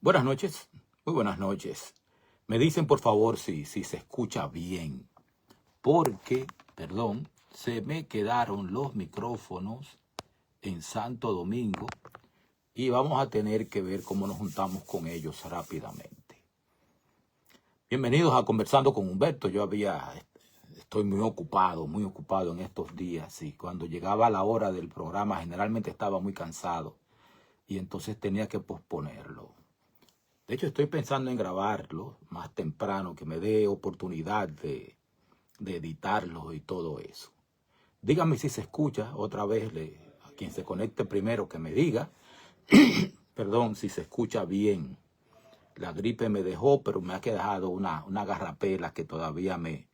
Buenas noches, muy buenas noches. Me dicen por favor si se escucha bien, porque, perdón, se me quedaron los micrófonos en Santo Domingo y vamos a tener que ver cómo nos juntamos con ellos rápidamente. Bienvenidos a Conversando con Humberto. Estoy muy ocupado en estos días y cuando llegaba la hora del programa generalmente estaba muy cansado y entonces tenía que posponerlo. De hecho, estoy pensando en grabarlo más temprano, que me dé oportunidad de editarlo y todo eso. Díganme si se escucha, otra vez, a quien se conecte primero que me diga, perdón, si se escucha bien. La gripe me dejó, pero me ha quedado una garrapela que todavía me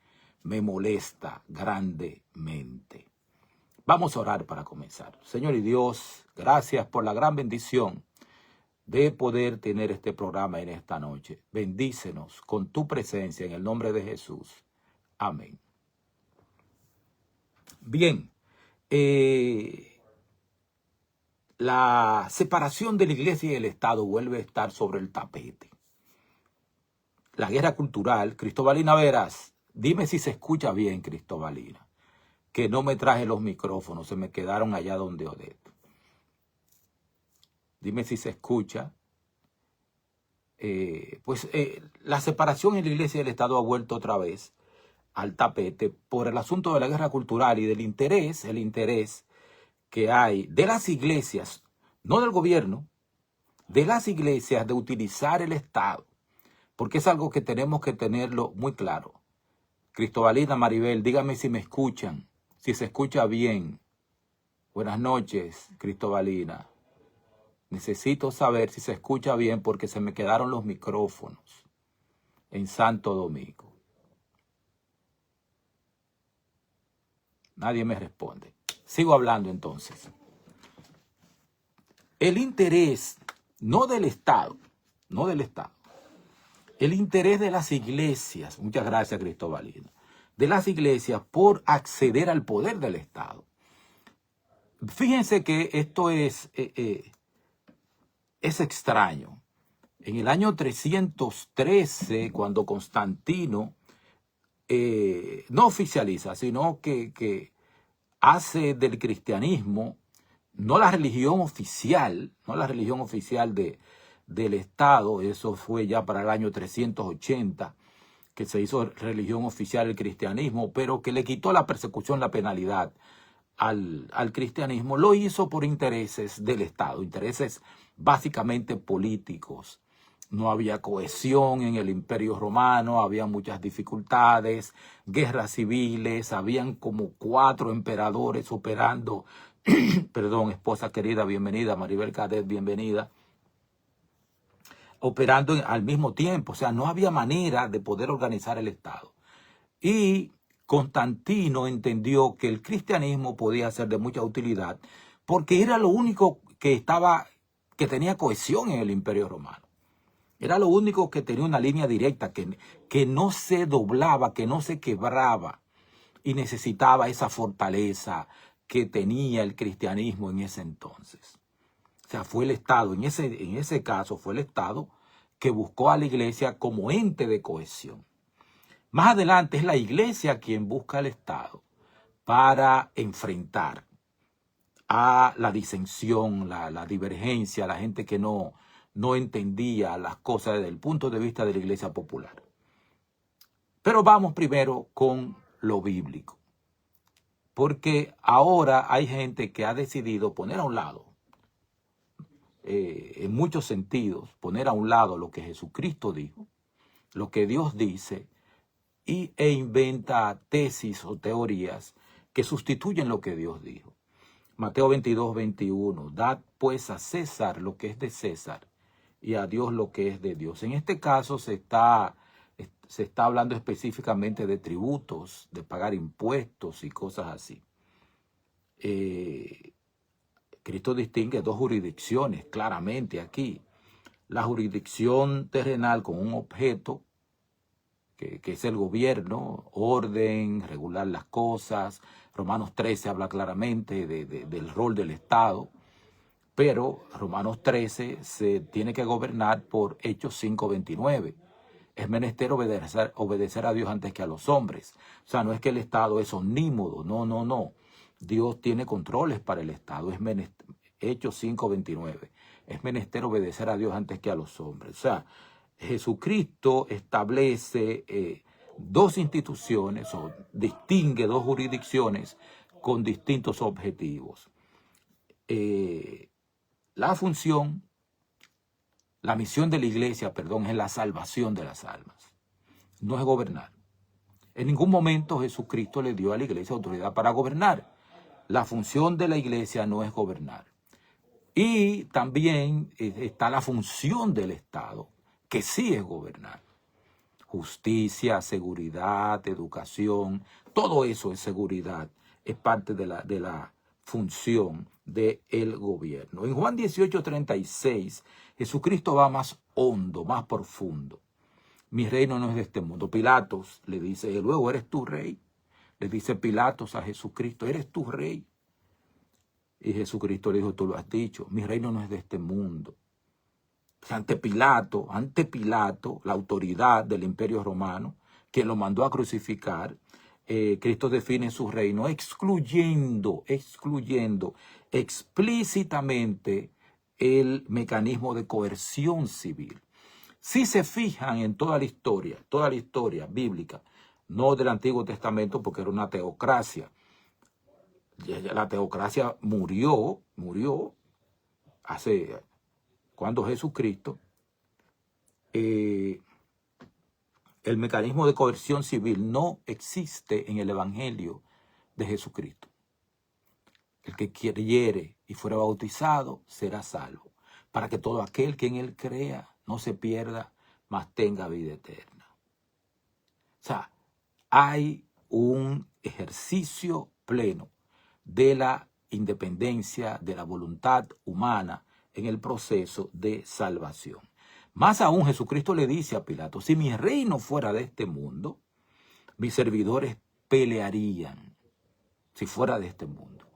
molesta grandemente. Vamos a orar para comenzar. Señor y Dios, gracias por la gran bendición de poder tener este programa en esta noche. Bendícenos con tu presencia en el nombre de Jesús. Amén. Bien, la separación de la iglesia y el Estado vuelve a estar sobre el tapete. La guerra cultural, Cristobalina Veras, dime si se escucha bien, Cristobalina, que no me traje los micrófonos, se me quedaron allá donde Odette. Dime si se escucha. La separación en la iglesia y el Estado ha vuelto otra vez al tapete por el asunto de la guerra cultural y del interés, el interés que hay de las iglesias, no del gobierno, de las iglesias de utilizar el Estado, porque es algo que tenemos que tenerlo muy claro. Cristobalina, Maribel, dígame si me escuchan, si se escucha bien. Buenas noches, Cristobalina. Necesito saber si se escucha bien porque se me quedaron los micrófonos en Santo Domingo. Nadie me responde. Sigo hablando entonces. El interés, no del Estado, el interés de las iglesias, muchas gracias Cristobalina, de las iglesias por acceder al poder del Estado. Fíjense que esto es extraño. En el año 313, cuando Constantino no oficializa, sino que hace del cristianismo no la religión oficial, del Estado, eso fue ya para el año 380, que se hizo religión oficial el cristianismo, pero que le quitó la persecución, la penalidad al cristianismo, lo hizo por intereses del Estado, intereses básicamente políticos. No había cohesión en el Imperio Romano, había muchas dificultades, guerras civiles, habían como 4 emperadores operando. Perdón, esposa querida, bienvenida, Maribel Cadet, bienvenida. Operando al mismo tiempo, o sea, no había manera de poder organizar el Estado. Y Constantino entendió que el cristianismo podía ser de mucha utilidad porque era lo único que tenía cohesión en el Imperio Romano. Era lo único que tenía una línea directa, que no se doblaba, que no se quebraba, y necesitaba esa fortaleza que tenía el cristianismo en ese entonces. O sea, fue el Estado, en ese caso fue el Estado que buscó a la iglesia como ente de cohesión. Más adelante es la iglesia quien busca al Estado para enfrentar a la disensión, la divergencia, la gente que no entendía las cosas desde el punto de vista de la iglesia popular. Pero vamos primero con lo bíblico, porque ahora hay gente que ha decidido poner a un lado, en muchos sentidos, poner a un lado lo que Jesucristo dijo, lo que Dios dice, e inventa tesis o teorías que sustituyen lo que Dios dijo. Mateo 22, 21, dad pues a César lo que es de César y a Dios lo que es de Dios. En este caso se está hablando específicamente de tributos, de pagar impuestos y cosas así. Cristo distingue 2 jurisdicciones claramente aquí. La jurisdicción terrenal con un objeto, que es el gobierno, orden, regular las cosas. Romanos 13 habla claramente del rol del Estado. Pero Romanos 13 se tiene que gobernar por Hechos 5:29. Es menester obedecer a Dios antes que a los hombres. O sea, no es que el Estado es omnímodo, no. Dios tiene controles para el Estado. Hechos 5:29. Es menester obedecer a Dios antes que a los hombres. O sea, Jesucristo establece dos instituciones o distingue dos jurisdicciones con distintos objetivos. La misión de la iglesia, es la salvación de las almas. No es gobernar. En ningún momento Jesucristo le dio a la iglesia autoridad para gobernar. La función de la iglesia no es gobernar. Y también está la función del Estado, que sí es gobernar. Justicia, seguridad, educación, todo eso es seguridad, es parte de la función del gobierno. En Juan 18:36, Jesucristo va más hondo, más profundo. Mi reino no es de este mundo. Pilatos le dice, luego, ¿eres tú rey? Le dice Pilatos a Jesucristo, ¿eres tú rey? Y Jesucristo le dijo, tú lo has dicho, mi reino no es de este mundo. Ante Pilato, la autoridad del Imperio Romano, quien lo mandó a crucificar, Cristo define su reino excluyendo explícitamente el mecanismo de coerción civil. Si se fijan en toda la historia bíblica, no del Antiguo Testamento porque era una teocracia. La teocracia murió cuando Jesucristo, el mecanismo de coerción civil no existe en el Evangelio de Jesucristo. El que creyere y fuera bautizado será salvo, para que todo aquel que en él crea no se pierda, mas tenga vida eterna. O sea, hay un ejercicio pleno de la independencia de la voluntad humana en el proceso de salvación. Más aún, Jesucristo le dice a Pilato, si mi reino fuera de este mundo, mis servidores pelearían si fuera de este mundo.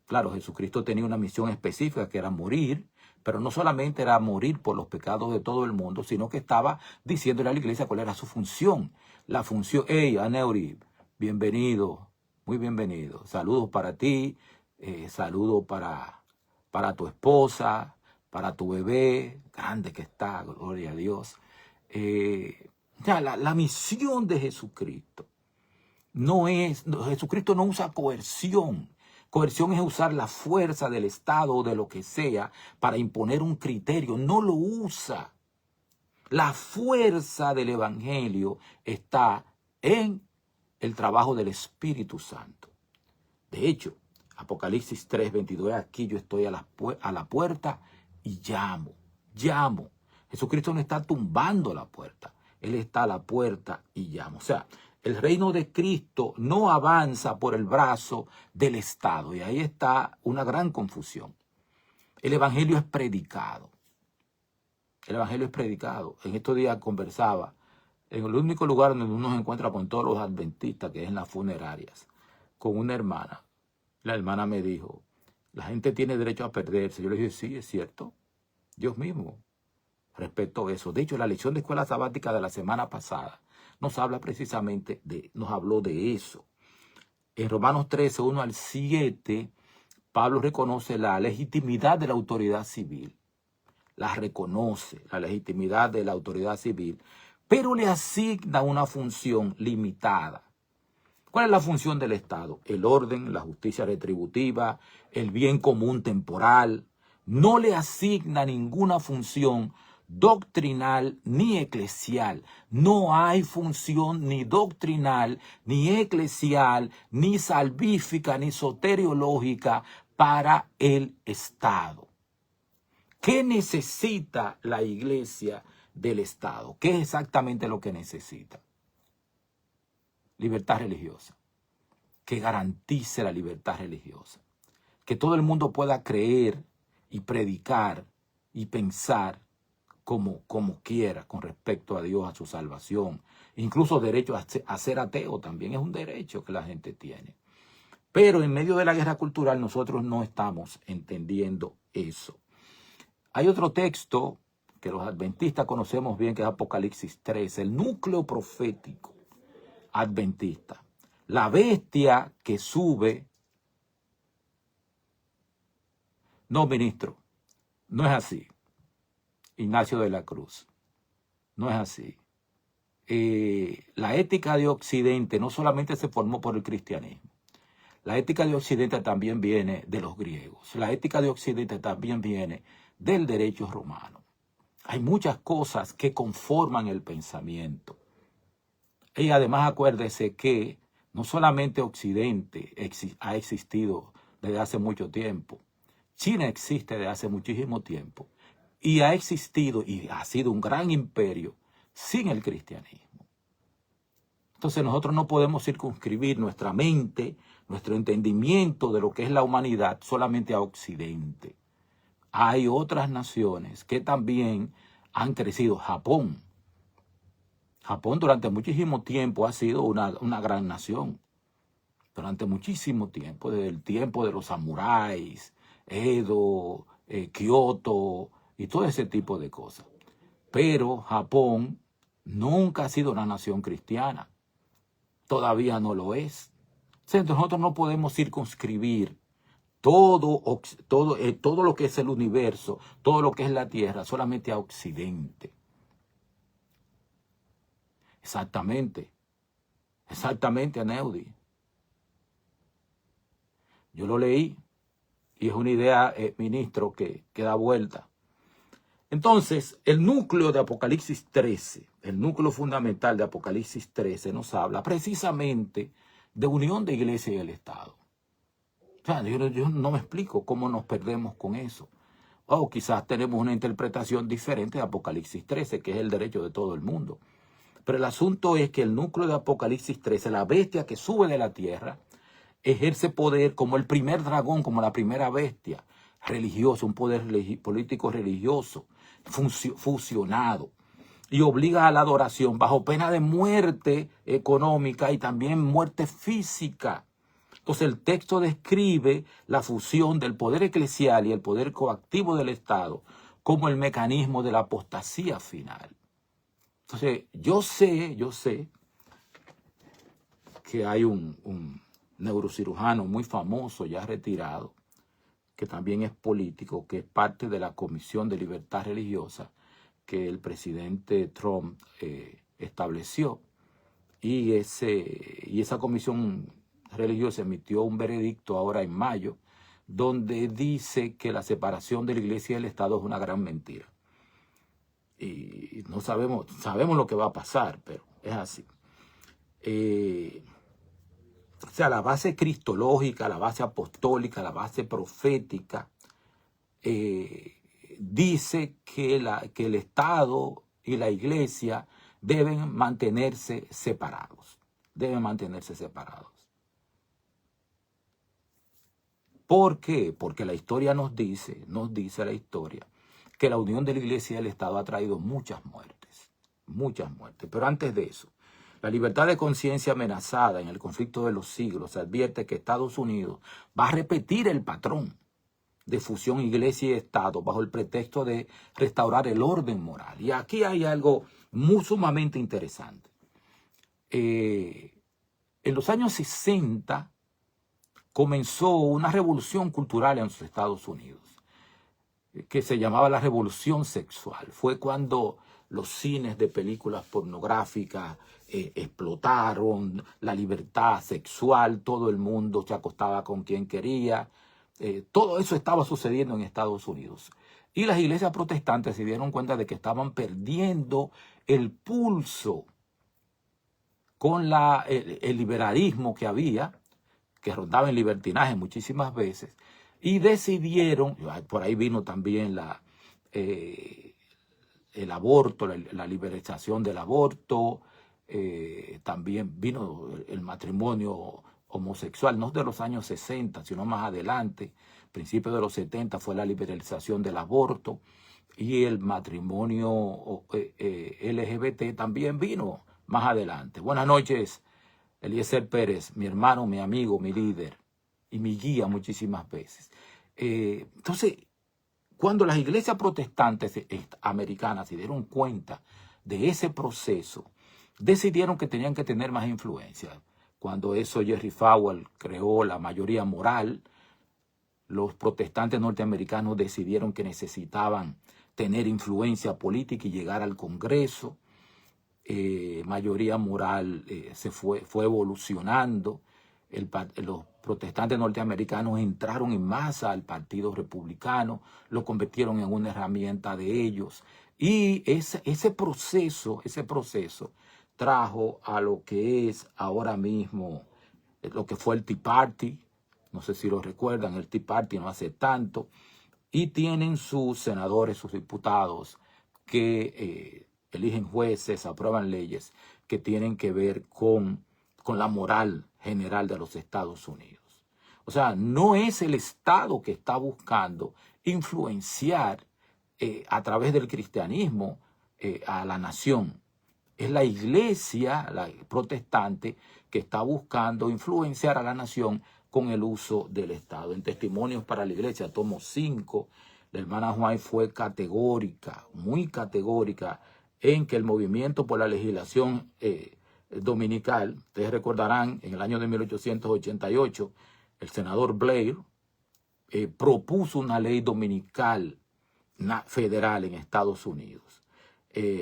Claro, Jesucristo tenía una misión específica que era morir, pero no solamente era morir por los pecados de todo el mundo, sino que estaba diciéndole a la iglesia cuál era su función. La función, hey, Aneuri, bienvenido, muy bienvenido. Saludos para ti, saludos para tu esposa, para tu bebé, grande que está, gloria a Dios. La misión de Jesucristo Jesucristo no usa coerción. Coerción es usar la fuerza del Estado o de lo que sea para imponer un criterio. No lo usa. La fuerza del Evangelio está en el trabajo del Espíritu Santo. De hecho, Apocalipsis 3:22, aquí yo estoy a la puerta y llamo. Jesucristo no está tumbando la puerta. Él está a la puerta y llama. O sea, el reino de Cristo no avanza por el brazo del Estado. Y ahí está una gran confusión. El Evangelio es predicado. En estos días conversaba en el único lugar donde uno se encuentra con todos los adventistas, que es en las funerarias, con una hermana. La hermana me dijo, la gente tiene derecho a perderse. Yo le dije, sí, es cierto. Dios mismo respetó eso. De hecho, la lección de escuela sabática de la semana pasada nos habló de eso. En Romanos 13, 1-7, Pablo reconoce la legitimidad de la autoridad civil. La reconoce, la legitimidad de la autoridad civil, pero le asigna una función limitada. ¿Cuál es la función del Estado? El orden, la justicia retributiva, el bien común temporal. No le asigna ninguna función doctrinal ni eclesial. No hay función ni doctrinal, ni eclesial, ni salvífica, ni soteriológica para el Estado. ¿Qué necesita la iglesia del Estado? ¿Qué es exactamente lo que necesita? Libertad religiosa. Que garantice la libertad religiosa. Que todo el mundo pueda creer y predicar y pensar como quiera con respecto a Dios, a su salvación. Incluso derecho a ser ateo también es un derecho que la gente tiene. Pero en medio de la guerra cultural nosotros no estamos entendiendo eso. Hay otro texto que los adventistas conocemos bien, que es Apocalipsis 3, el núcleo profético adventista. La bestia que sube. No, ministro, no es así. Ignacio de la Cruz, no es así. La ética de Occidente no solamente se formó por el cristianismo. La ética de Occidente también viene de los griegos. La ética de Occidente también viene del derecho romano. Hay muchas cosas que conforman el pensamiento. Y además acuérdese que no solamente Occidente ha existido desde hace mucho tiempo. China existe desde hace muchísimo tiempo. Y ha existido y ha sido un gran imperio sin el cristianismo. Entonces nosotros no podemos circunscribir nuestra mente, nuestro entendimiento de lo que es la humanidad solamente a Occidente. Hay otras naciones que también han crecido. Japón. Japón durante muchísimo tiempo ha sido una gran nación. Durante muchísimo tiempo, desde el tiempo de los samuráis, Edo, Kioto y todo ese tipo de cosas. Pero Japón nunca ha sido una nación cristiana. Todavía no lo es. Entonces nosotros no podemos circunscribir todo lo que es el universo, todo lo que es la tierra, solamente a Occidente. Exactamente, Aneudi. Yo lo leí y es una idea, ministro, que da vuelta. Entonces, el núcleo de Apocalipsis 13, el núcleo fundamental de Apocalipsis 13 nos habla precisamente de unión de iglesia y el Estado. O sea, yo no me explico cómo nos perdemos con eso. O quizás tenemos una interpretación diferente de Apocalipsis 13, que es el derecho de todo el mundo. Pero el asunto es que el núcleo de Apocalipsis 13, la bestia que sube de la tierra, ejerce poder como el primer dragón, como la primera bestia, religioso, un poder político religioso, fusionado, y obliga a la adoración bajo pena de muerte económica y también muerte física. Entonces el texto describe la fusión del poder eclesial y el poder coactivo del Estado como el mecanismo de la apostasía final. Entonces yo sé que hay un neurocirujano muy famoso, ya retirado, que también es político, que es parte de la Comisión de Libertad Religiosa que el presidente Trump estableció. Y esa comisión religiosa emitió un veredicto ahora en mayo, donde dice que la separación de la iglesia y el Estado es una gran mentira. Y no sabemos lo que va a pasar, pero es así. O sea, la base cristológica, la base apostólica, la base profética, dice que el Estado y la iglesia deben mantenerse separados. Deben mantenerse separados. ¿Por qué? Porque la historia nos dice la historia, que la unión de la iglesia y el Estado ha traído muchas muertes. Muchas muertes. Pero antes de eso, la libertad de conciencia amenazada en el conflicto de los siglos advierte que Estados Unidos va a repetir el patrón de fusión iglesia y Estado bajo el pretexto de restaurar el orden moral. Y aquí hay algo muy sumamente interesante. En los años 60 comenzó una revolución cultural en los Estados Unidos, que se llamaba la revolución sexual. Fue cuando los cines de películas pornográficas explotaron, la libertad sexual, todo el mundo se acostaba con quien quería. Todo eso estaba sucediendo en Estados Unidos. Y las iglesias protestantes se dieron cuenta de que estaban perdiendo el pulso con el liberalismo que había, que rondaba en libertinaje muchísimas veces, y decidieron, por ahí vino también el aborto, la liberalización del aborto, también vino el matrimonio homosexual, no de los años 60, sino más adelante, principios de los 70 fue la liberalización del aborto, y el matrimonio LGBT también vino más adelante. Buenas noches, Eliezer Pérez, mi hermano, mi amigo, mi líder y mi guía muchísimas veces. Entonces, Cuando las iglesias protestantes americanas se dieron cuenta de ese proceso, decidieron que tenían que tener más influencia. Cuando eso Jerry Falwell creó la mayoría moral, los protestantes norteamericanos decidieron que necesitaban tener influencia política y llegar al Congreso. Mayoría moral fue evolucionando. Los protestantes norteamericanos entraron en masa al Partido Republicano, lo convirtieron en una herramienta de ellos. Y ese proceso trajo a lo que es ahora mismo, lo que fue el Tea Party. No sé si lo recuerdan, el Tea Party no hace tanto. Y tienen sus senadores, sus diputados, que eligen jueces, aprueban leyes que tienen que ver con la moral general de los Estados Unidos. O sea, no es el Estado que está buscando influenciar a través del cristianismo a la nación. Es la iglesia, la protestante, que está buscando influenciar a la nación con el uso del Estado. En Testimonios para la Iglesia, tomo 5, la hermana White fue categórica, muy categórica, en que el movimiento por la legislación dominical, ustedes recordarán, en el año de 1888, el senador Blair propuso una ley dominical federal en Estados Unidos.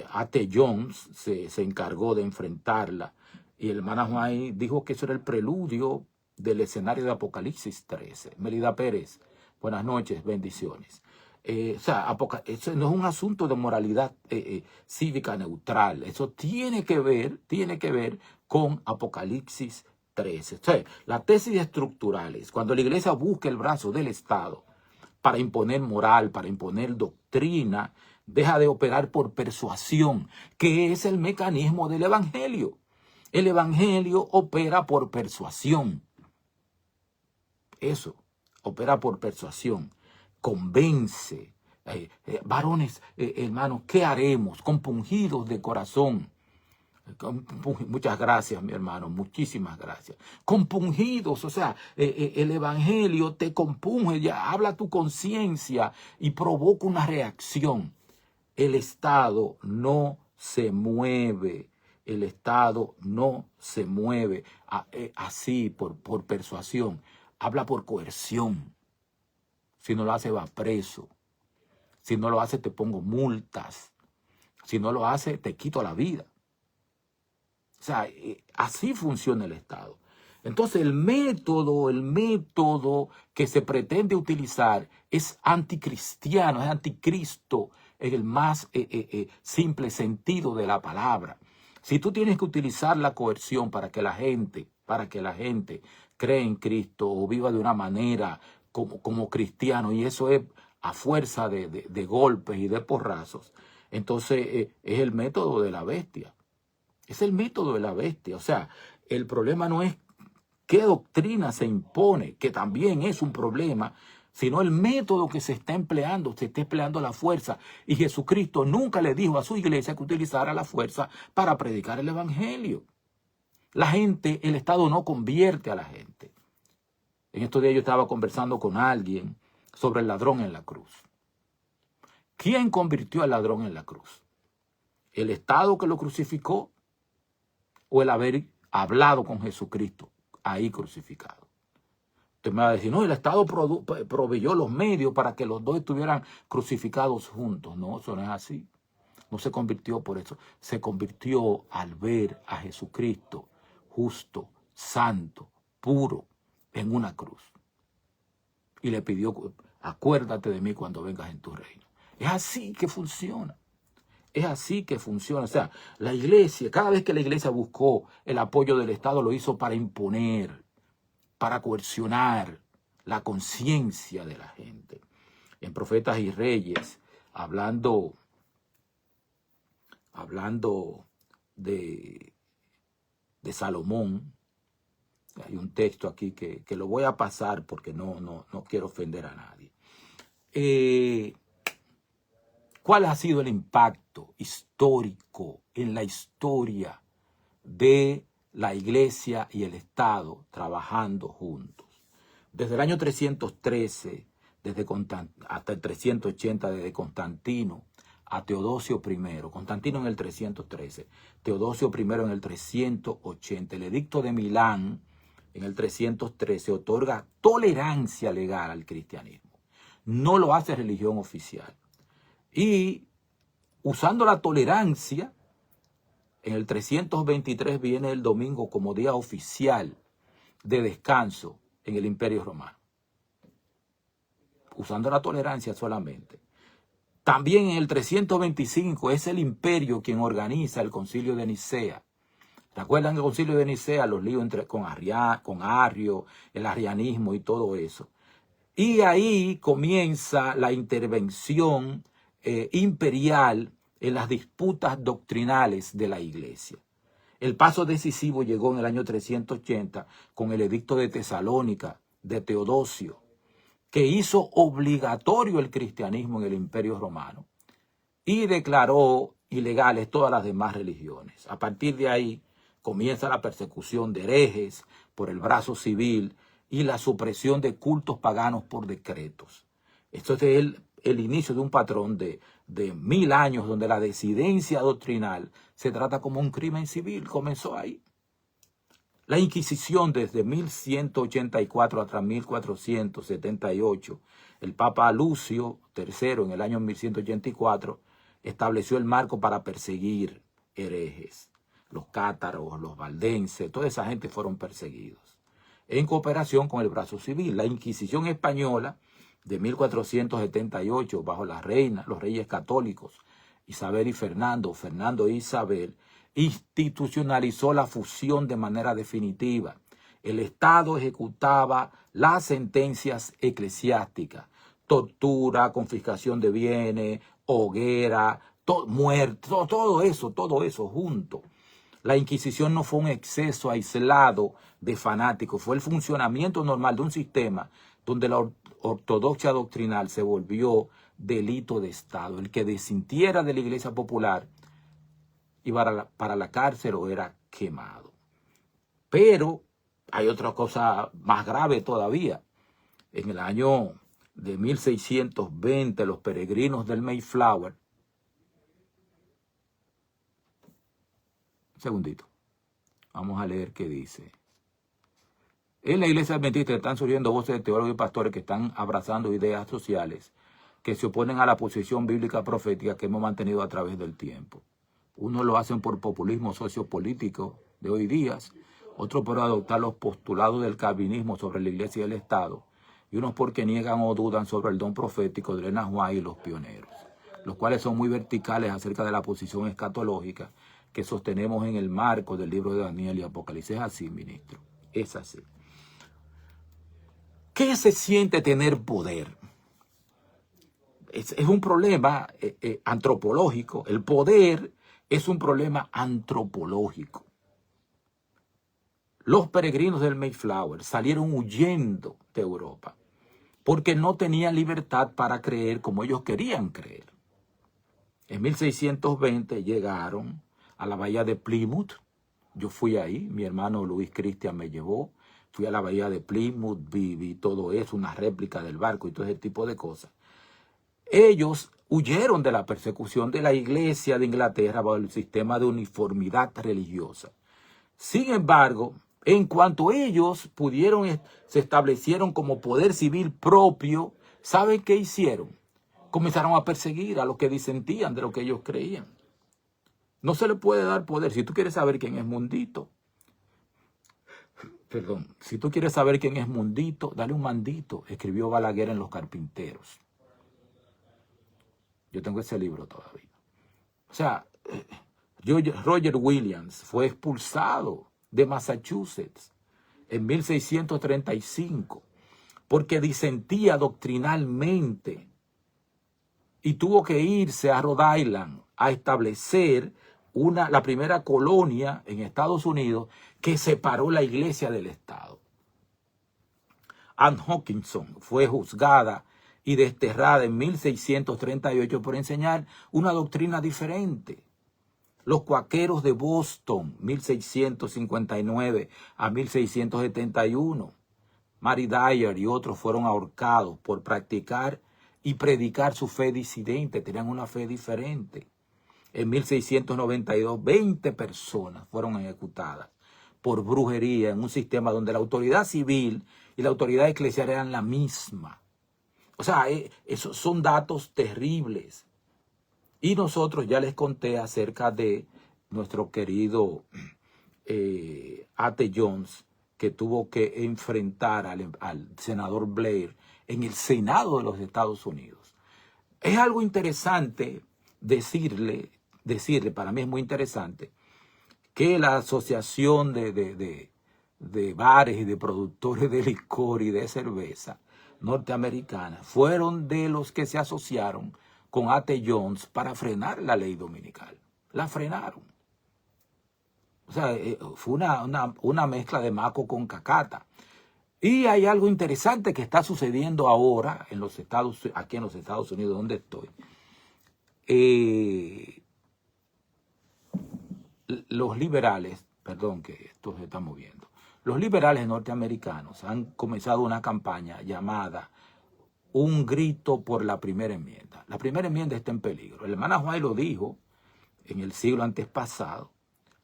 A.T. Jones se encargó de enfrentarla, y el hermana White dijo que eso era el preludio del escenario de Apocalipsis 13. Melida Pérez, buenas noches, bendiciones. O sea, eso no es un asunto de moralidad cívica neutral. Eso tiene que ver con Apocalipsis 13. O sea, las tesis estructurales, cuando la iglesia busca el brazo del Estado para imponer moral, para imponer doctrina, deja de operar por persuasión, que es el mecanismo del evangelio. El evangelio opera por persuasión. Eso, opera por persuasión, convence. Varones, hermanos, ¿qué haremos? Compungidos de corazón. Muchas gracias, mi hermano, muchísimas gracias. Compungidos, o sea, el evangelio te compunge, ya habla tu conciencia y provoca una reacción. El Estado no se mueve. El Estado no se mueve así por persuasión. Habla por coerción. Si no lo hace, va preso. Si no lo hace, te pongo multas. Si no lo hace, te quito la vida. O sea, así funciona el Estado. Entonces, el método que se pretende utilizar es anticristiano, es anticristo, en el más simple sentido de la palabra. Si tú tienes que utilizar la coerción para que la gente cree en Cristo o viva de una manera como cristiano, y eso es a fuerza de golpes y de porrazos, entonces es el método de la bestia. Es el método de la bestia. O sea, el problema no es qué doctrina se impone, que también es un problema, sino el método que se está empleando la fuerza. Y Jesucristo nunca le dijo a su iglesia que utilizara la fuerza para predicar el evangelio. La gente, el Estado no convierte a la gente. En estos días yo estaba conversando con alguien sobre el ladrón en la cruz. ¿Quién convirtió al ladrón en la cruz? ¿El Estado que lo crucificó o el haber hablado con Jesucristo ahí crucificado? Usted me va a decir, no, el Estado proveyó los medios para que los dos estuvieran crucificados juntos. No, eso no es así. No se convirtió por eso. Se convirtió al ver a Jesucristo justo, santo, puro, en una cruz. Y le pidió, acuérdate de mí cuando vengas en tu reino. Es así que funciona. Es así que funciona. O sea, la iglesia, cada vez que la iglesia buscó el apoyo del Estado, lo hizo para imponer, para coercionar la conciencia de la gente. En Profetas y Reyes, hablando de Salomón, hay un texto aquí que lo voy a pasar porque no quiero ofender a nadie. ¿Cuál ha sido el impacto histórico en la historia de la iglesia y el Estado trabajando juntos? Desde el año 313, hasta el 380 desde Constantino a Teodosio I, Constantino en el 313, Teodosio I en el 380, el Edicto de Milán en el 313 otorga tolerancia legal al cristianismo, no lo hace religión oficial. Y usando la tolerancia, en el 323 viene el domingo como día oficial de descanso en el Imperio Romano. Usando la tolerancia solamente. También en el 325 es el imperio quien organiza el Concilio de Nicea. ¿Recuerdan el Concilio de Nicea? Los líos con Arrio, el arrianismo y todo eso. Y ahí comienza la intervención imperial en las disputas doctrinales de la iglesia. El paso decisivo llegó en el año 380 con el Edicto de Tesalónica de Teodosio, que hizo obligatorio el cristianismo en el Imperio Romano y declaró ilegales todas las demás religiones. A partir de ahí comienza la persecución de herejes por el brazo civil y la supresión de cultos paganos por decretos. Esto es el inicio de un patrón de 1000 años donde la disidencia doctrinal se trata como un crimen civil. Comenzó ahí. La Inquisición desde 1184 hasta 1478, el Papa Lucio III en el año 1184 estableció el marco para perseguir herejes. Los cátaros, los valdenses, toda esa gente fueron perseguidos en cooperación con el brazo civil. La Inquisición española de 1478 bajo las reinas, los reyes católicos, Isabel y Fernando e Isabel, institucionalizó la fusión de manera definitiva. El Estado ejecutaba las sentencias eclesiásticas, tortura, confiscación de bienes, hoguera, muerte, todo eso junto. La Inquisición no fue un exceso aislado de fanáticos, fue el funcionamiento normal de un sistema donde la ortodoxia doctrinal se volvió delito de Estado. El que desintiera de la Iglesia Popular iba para la cárcel o era quemado. Pero hay otra cosa más grave todavía. En el año de 1620, los peregrinos del Mayflower, un segundito, vamos a leer qué dice. En la iglesia adventista están surgiendo voces de teólogos y pastores que están abrazando ideas sociales que se oponen a la posición bíblica profética que hemos mantenido a través del tiempo. Unos lo hacen por populismo sociopolítico de hoy día, otros por adoptar los postulados del calvinismo sobre la iglesia y el Estado, y unos porque niegan o dudan sobre el don profético de Elena White y los pioneros, los cuales son muy verticales acerca de la posición escatológica que sostenemos en el marco del libro de Daniel y Apocalipsis. Es así, ministro, es así. ¿Qué se siente tener poder? Es un problema antropológico. El poder es un problema antropológico. Los peregrinos del Mayflower salieron huyendo de Europa porque no tenían libertad para creer como ellos querían creer. En 1620 llegaron a la bahía de Plymouth. Yo fui ahí, mi hermano Luis Cristian me llevó. Fui a la bahía de Plymouth, vi todo eso, una réplica del barco y todo ese tipo de cosas. Ellos huyeron de la persecución de la iglesia de Inglaterra bajo el sistema de uniformidad religiosa. Sin embargo, en cuanto ellos se establecieron como poder civil propio, ¿saben qué hicieron? Comenzaron a perseguir a los que disentían de lo que ellos creían. No se le puede dar poder. Si tú quieres saber quién es Mundito, si tú quieres saber quién es Mundito, dale un mandito, escribió Balaguer en Los Carpinteros. Yo tengo ese libro todavía. O sea, Roger Williams fue expulsado de Massachusetts en 1635 porque disentía doctrinalmente y tuvo que irse a Rhode Island a establecer la primera colonia en Estados Unidos que separó la iglesia del Estado. Ann Hopkinson fue juzgada y desterrada en 1638 por enseñar una doctrina diferente. Los cuáqueros de Boston, 1659 a 1671. Mary Dyer y otros fueron ahorcados por practicar y predicar su fe disidente. Tenían una fe diferente. En 1692, 20 personas fueron ejecutadas por brujería en un sistema donde la autoridad civil y la autoridad eclesial eran la misma. O sea, esos son datos terribles. Y nosotros ya les conté acerca de nuestro querido A.T. Jones, que tuvo que enfrentar al senador Blair en el Senado de los Estados Unidos. Es algo interesante decirle, para mí es muy interesante, que la Asociación de Bares y de Productores de Licor y de Cerveza norteamericana fueron de los que se asociaron con A.T. Jones para frenar la ley dominical. La frenaron. O sea, fue una mezcla de maco con cacata. Y hay algo interesante que está sucediendo ahora en los aquí en los Estados Unidos, donde estoy. Los liberales, perdón que esto se está moviendo, los liberales norteamericanos han comenzado una campaña llamada Un grito por la primera enmienda. La primera enmienda está en peligro. El hermano White lo dijo en el siglo antes pasado,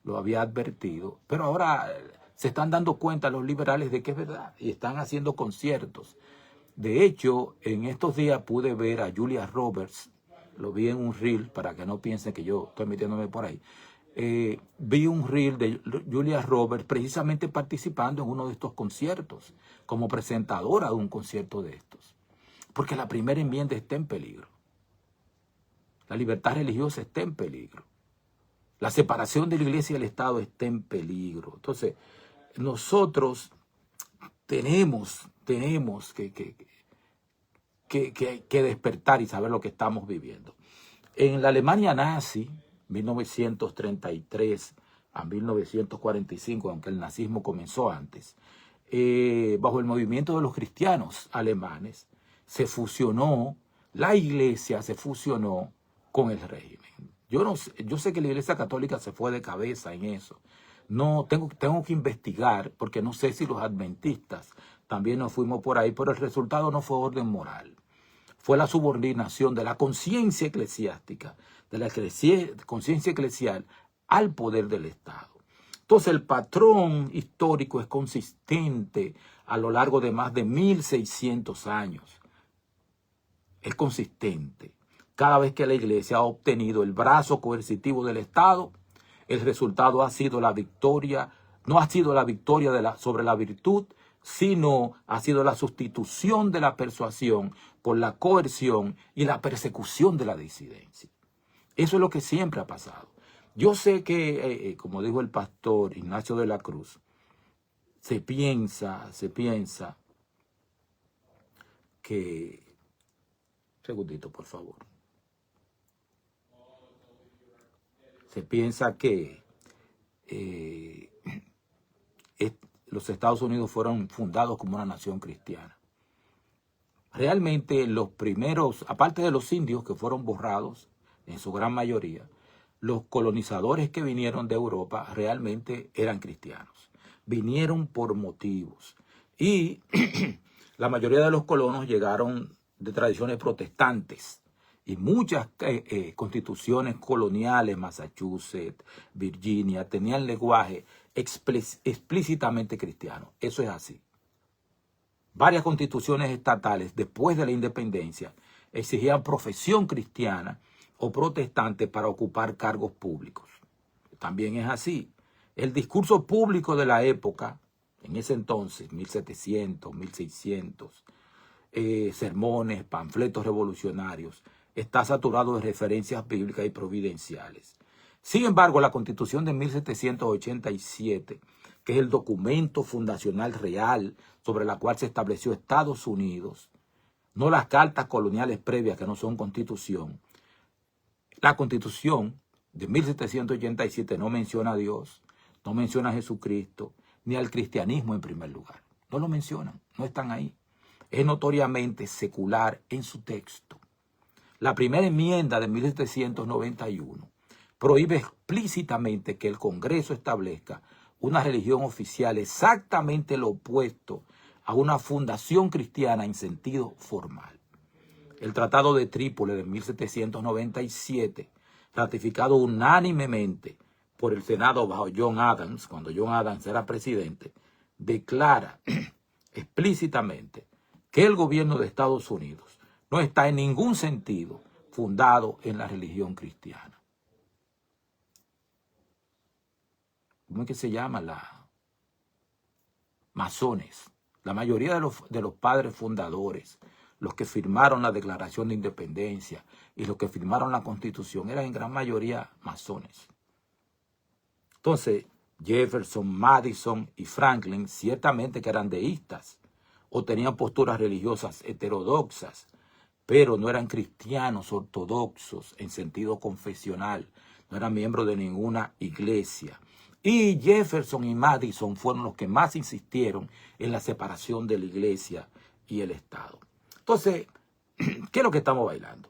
lo había advertido, pero ahora se están dando cuenta los liberales de que es verdad y están haciendo conciertos. De hecho, en estos días pude ver a Julia Roberts, lo vi en un reel para que no piensen que yo estoy metiéndome por ahí. Vi un reel de Julia Roberts precisamente participando en uno de estos conciertos, como presentadora de un concierto de estos. Porque la primera enmienda está en peligro. La libertad religiosa está en peligro. La separación de la iglesia y el Estado está en peligro. Entonces, nosotros tenemos que despertar y saber lo que estamos viviendo. En la Alemania nazi, 1933 a 1945, aunque el nazismo comenzó antes, bajo el movimiento de los cristianos alemanes, se fusionó, la iglesia se fusionó con el régimen. Yo sé que la iglesia católica se fue de cabeza en eso. No, tengo que investigar, porque no sé si los adventistas también nos fuimos por ahí, pero el resultado no fue orden moral. Fue la subordinación de la conciencia eclesiástica, de la conciencia eclesial al poder del Estado. Entonces el patrón histórico es consistente a lo largo de más de 1600 años. Es consistente. Cada vez que la iglesia ha obtenido el brazo coercitivo del Estado, el resultado ha sido la victoria, no ha sido la victoria sobre la virtud, sino ha sido la sustitución de la persuasión por la coerción y la persecución de la disidencia. Eso es lo que siempre ha pasado. Yo sé que, como dijo el pastor Ignacio de la Cruz, se piensa que... Un segundito, por favor. Se piensa que los Estados Unidos fueron fundados como una nación cristiana. Realmente los primeros, aparte de los indios que fueron borrados en su gran mayoría, los colonizadores que vinieron de Europa realmente eran cristianos. Vinieron por motivos. Y la mayoría de los colonos llegaron de tradiciones protestantes. Y muchas constituciones coloniales, Massachusetts, Virginia, tenían lenguaje explícitamente cristiano. Eso es así. Varias constituciones estatales, después de la independencia, exigían profesión cristiana o protestante para ocupar cargos públicos. También es así. El discurso público de la época, en ese entonces, 1700, 1600, sermones, panfletos revolucionarios, está saturado de referencias bíblicas y providenciales. Sin embargo, la Constitución de 1787, que es el documento fundacional real sobre la cual se estableció Estados Unidos, no las cartas coloniales previas que no son constitución. La Constitución de 1787 no menciona a Dios, no menciona a Jesucristo, ni al cristianismo en primer lugar. No lo mencionan, no están ahí. Es notoriamente secular en su texto. La primera enmienda de 1791 prohíbe explícitamente que el Congreso establezca una religión oficial exactamente lo opuesto a una fundación cristiana en sentido formal. El Tratado de Trípoli de 1797, ratificado unánimemente por el Senado bajo John Adams, cuando John Adams era presidente, declara explícitamente que el gobierno de Estados Unidos no está en ningún sentido fundado en la religión cristiana. ¿Cómo es que se llama? Masones. La mayoría de los padres fundadores, los que firmaron la Declaración de Independencia y los que firmaron la Constitución, eran en gran mayoría masones. Entonces, Jefferson, Madison y Franklin ciertamente que eran deístas o tenían posturas religiosas heterodoxas, pero no eran cristianos ortodoxos en sentido confesional, no eran miembros de ninguna iglesia. Y Jefferson y Madison fueron los que más insistieron en la separación de la iglesia y el Estado. Entonces, ¿qué es lo que estamos bailando?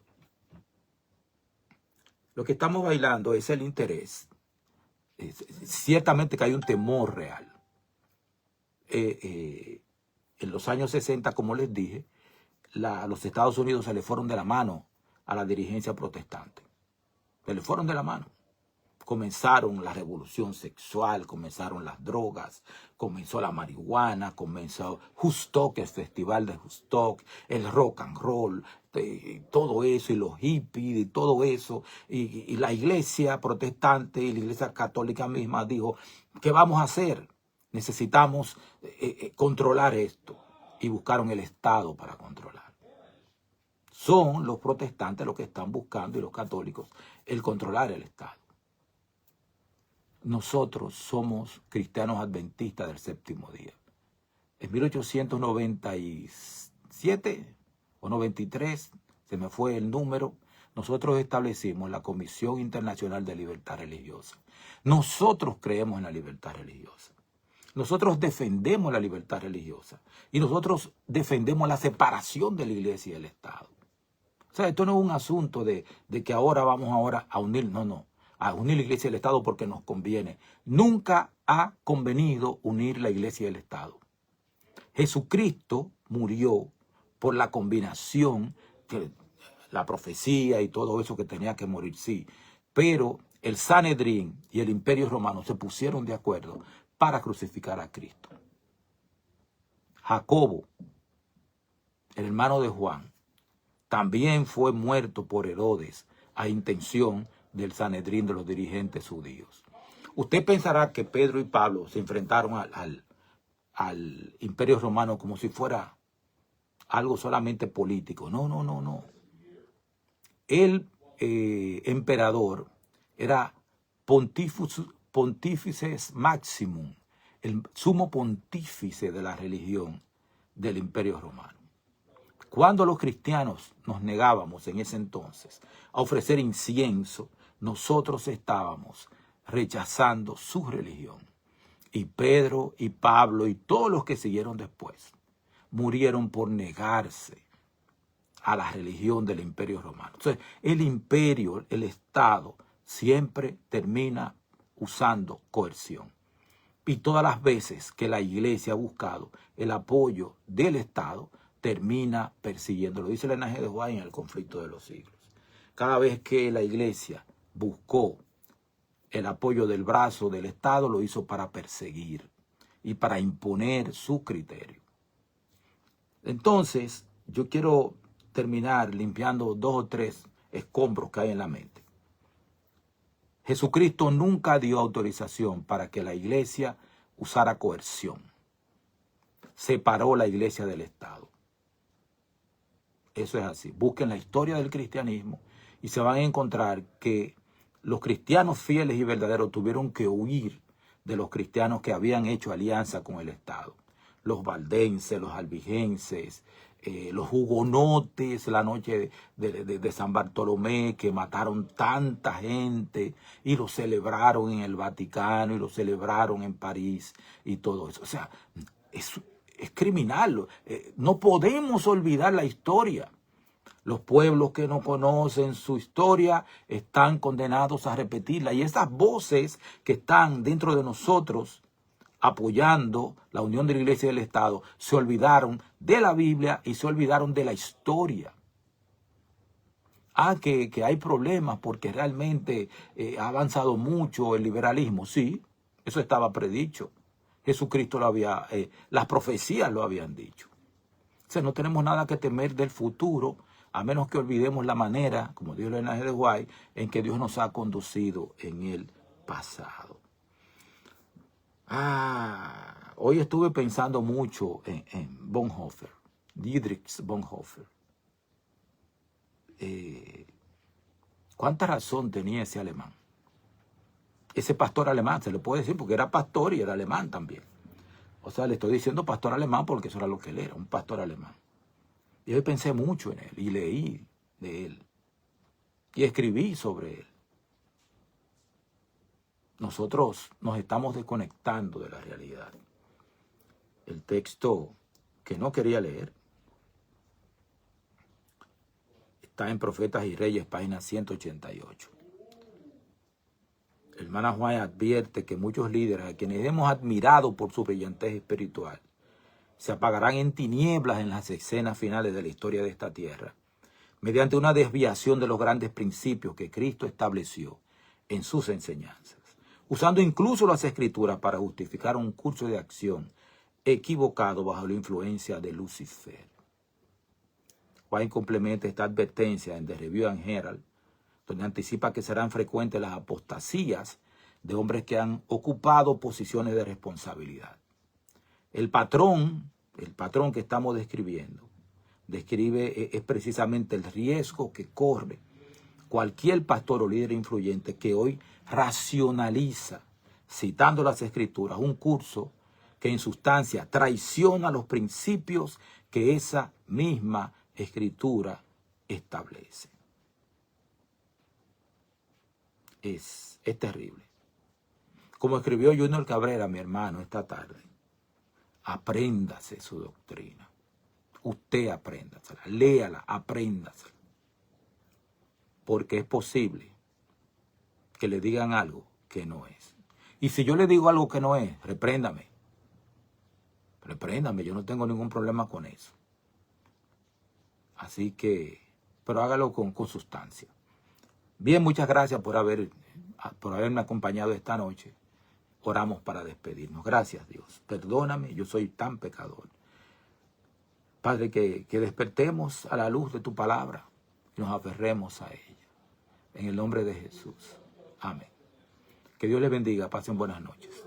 Lo que estamos bailando es el interés. Ciertamente que hay un temor real. En los años 60, como les dije, los Estados Unidos se le fueron de la mano a la dirigencia protestante. Se le fueron de la mano. Comenzaron la revolución sexual, comenzaron las drogas, comenzó la marihuana, comenzó Woodstock, el festival de Woodstock, el rock and roll, todo eso, y los hippies, y todo eso. Y la iglesia protestante y la iglesia católica misma dijo, ¿qué vamos a hacer? Necesitamos controlar esto. Y buscaron el Estado para controlar. Son los protestantes los que están buscando, y los católicos, el controlar el Estado. Nosotros somos cristianos adventistas del séptimo día. En 1897 o 93, se me fue el número, nosotros establecimos la Comisión Internacional de Libertad Religiosa. Nosotros creemos en la libertad religiosa. Nosotros defendemos la libertad religiosa. Y nosotros defendemos la separación de la iglesia y del Estado. O sea, esto no es un asunto de que ahora vamos a unir, no. A unir la iglesia y el Estado porque nos conviene. Nunca ha convenido unir la iglesia y el Estado. Jesucristo murió por la combinación, la profecía y todo eso que tenía que morir, sí. Pero el Sanedrín y el Imperio Romano se pusieron de acuerdo para crucificar a Cristo. Jacobo, el hermano de Juan, también fue muerto por Herodes a intención del Sanedrín de los dirigentes judíos. Usted pensará que Pedro y Pablo se enfrentaron al Imperio Romano como si fuera algo solamente político. No. El emperador era Pontífices Maximum, el sumo pontífice de la religión del Imperio Romano. Cuando los cristianos nos negábamos en ese entonces a ofrecer incienso, nosotros estábamos rechazando su religión. Y Pedro y Pablo y todos los que siguieron después murieron por negarse a la religión del Imperio Romano. Entonces, el imperio, el Estado, siempre termina usando coerción. Y todas las veces que la iglesia ha buscado el apoyo del Estado, termina persiguiéndolo. Dice el linaje de Juan en el conflicto de los siglos. Cada vez que la iglesia buscó el apoyo del brazo del Estado, lo hizo para perseguir y para imponer su criterio. Entonces, yo quiero terminar limpiando 2 o 3 escombros que hay en la mente. Jesucristo nunca dio autorización para que la iglesia usara coerción. Separó la iglesia del Estado. Eso es así. Busquen la historia del cristianismo y se van a encontrar que los cristianos fieles y verdaderos tuvieron que huir de los cristianos que habían hecho alianza con el Estado. Los valdenses, los albigenses, los hugonotes, la noche de San Bartolomé, que mataron tanta gente y lo celebraron en el Vaticano y lo celebraron en París y todo eso. O sea, es criminal. No podemos olvidar la historia. Los pueblos que no conocen su historia están condenados a repetirla. Y esas voces que están dentro de nosotros apoyando la unión de la iglesia y del Estado, se olvidaron de la Biblia y se olvidaron de la historia. Que hay problemas porque realmente ha avanzado mucho el liberalismo. Sí, eso estaba predicho. Jesucristo lo había, las profecías lo habían dicho. O sea, no tenemos nada que temer del futuro, a menos que olvidemos la manera, como dijo el G. de White, en que Dios nos ha conducido en el pasado. Hoy estuve pensando mucho en Bonhoeffer, Dietrich Bonhoeffer. ¿Cuánta razón tenía ese alemán? Ese pastor alemán, se le puede decir, porque era pastor y era alemán también. O sea, le estoy diciendo pastor alemán porque eso era lo que él era, un pastor alemán. Y hoy pensé mucho en él y leí de él y escribí sobre él. Nosotros nos estamos desconectando de la realidad. El texto que no quería leer está en Profetas y Reyes, página 188. El hermana Juan advierte que muchos líderes, a quienes hemos admirado por su brillantez espiritual, se apagarán en tinieblas en las escenas finales de la historia de esta tierra, mediante una desviación de los grandes principios que Cristo estableció en sus enseñanzas, usando incluso las Escrituras para justificar un curso de acción equivocado bajo la influencia de Lucifer. White complementa esta advertencia en The Review and Herald, donde anticipa que serán frecuentes las apostasías de hombres que han ocupado posiciones de responsabilidad. El patrón que estamos describiendo, es precisamente el riesgo que corre cualquier pastor o líder influyente que hoy racionaliza, citando las Escrituras, un curso que en sustancia traiciona los principios que esa misma Escritura establece. Es terrible. Como escribió Junior Cabrera, mi hermano, esta tarde, apréndase su doctrina. Usted apréndasela, léala, apréndasela. Porque es posible que le digan algo que no es. Y si yo le digo algo que no es, repréndame. Repréndame, yo no tengo ningún problema con eso. Así que, pero hágalo con sustancia. Bien, muchas gracias por haberme acompañado esta noche. Oramos para despedirnos. Gracias, Dios. Perdóname, yo soy tan pecador. Padre, que despertemos a la luz de tu palabra y nos aferremos a ella. En el nombre de Jesús. Amén. Que Dios les bendiga. Pasen buenas noches.